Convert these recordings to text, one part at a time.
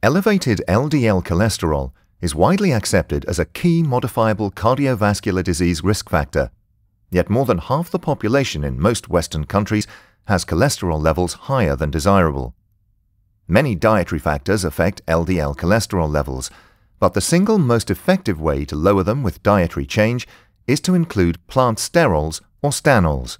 Elevated LDL cholesterol is widely accepted as a key modifiable cardiovascular disease risk factor, yet more than half the population in most Western countries has cholesterol levels higher than desirable. Many dietary factors affect LDL cholesterol levels, but the single most effective way to lower them with dietary change is to include plant sterols or stanols.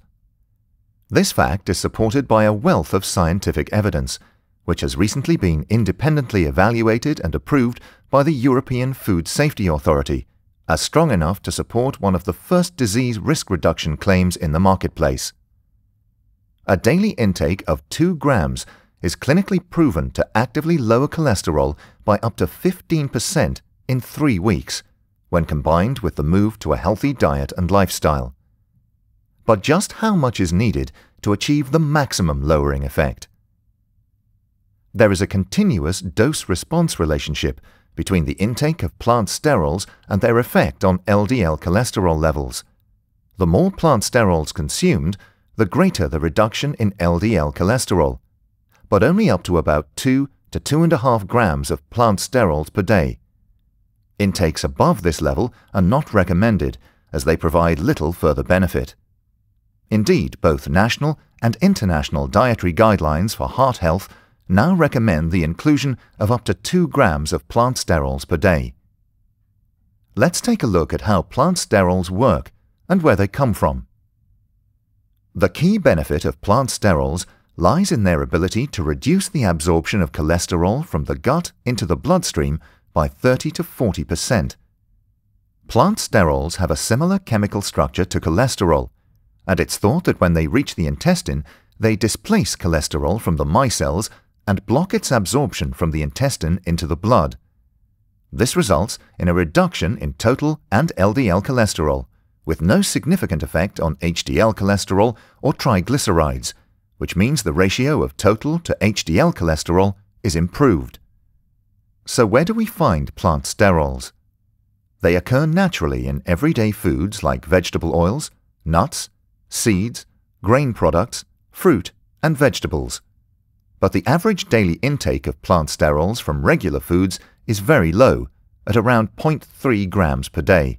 This fact is supported by a wealth of scientific evidence, which has recently been independently evaluated and approved by the European Food Safety Authority as strong enough to support one of the first disease risk reduction claims in the marketplace. A daily intake of 2 grams is clinically proven to actively lower cholesterol by up to 15% in 3 weeks, when combined with the move to a healthy diet and lifestyle. But just how much is needed to achieve the maximum lowering effect? There is a continuous dose-response relationship between the intake of plant sterols and their effect on LDL cholesterol levels. The more plant sterols consumed, the greater the reduction in LDL cholesterol, but only up to about 2 to 2.5 grams of plant sterols per day. Intakes above this level are not recommended, as they provide little further benefit. Indeed, both national and international dietary guidelines for heart health now recommend the inclusion of up to 2 grams of plant sterols per day. Let's take a look at how plant sterols work and where they come from. The key benefit of plant sterols lies in their ability to reduce the absorption of cholesterol from the gut into the bloodstream by 30 to 40%. Plant sterols have a similar chemical structure to cholesterol, and it's thought that when they reach the intestine, they displace cholesterol from the micelles and block its absorption from the intestine into the blood. This results in a reduction in total and LDL cholesterol, with no significant effect on HDL cholesterol or triglycerides, which means the ratio of total to HDL cholesterol is improved. So where do we find plant sterols? They occur naturally in everyday foods like vegetable oils, nuts, seeds, grain products, fruit, and vegetables. But the average daily intake of plant sterols from regular foods is very low, at around 0.3 grams per day.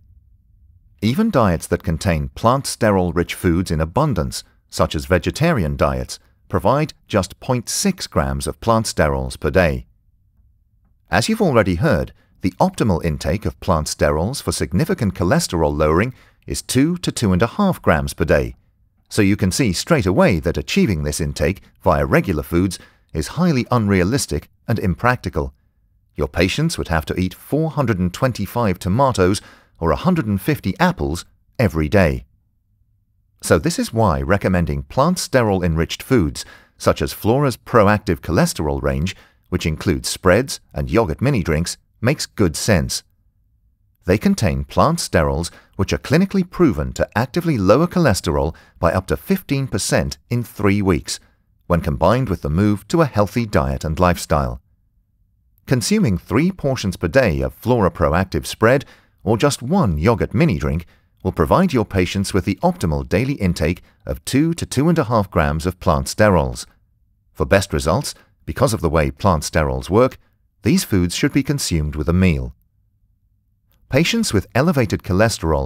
Even diets that contain plant sterol-rich foods in abundance, such as vegetarian diets, provide just 0.6 grams of plant sterols per day. As you've already heard, the optimal intake of plant sterols for significant cholesterol lowering is 2 to 2.5 grams per day, so you can see straight away that achieving this intake via regular foods is highly unrealistic and impractical. Your patients would have to eat 425 tomatoes or 150 apples every day. So this is why recommending plant sterol-enriched foods, such as Flora's Pro-activ cholesterol range, which includes spreads and yogurt mini drinks, makes good sense. They contain plant sterols which are clinically proven to actively lower cholesterol by up to 15% in 3 weeks, when combined with the move to a healthy diet and lifestyle. Consuming 3 portions per day of Flora Pro-activ spread or just 1 yogurt mini drink will provide your patients with the optimal daily intake of 2 to 2.5 grams of plant sterols. For best results, because of the way plant sterols work, these foods should be consumed with a meal. Patients with elevated cholesterol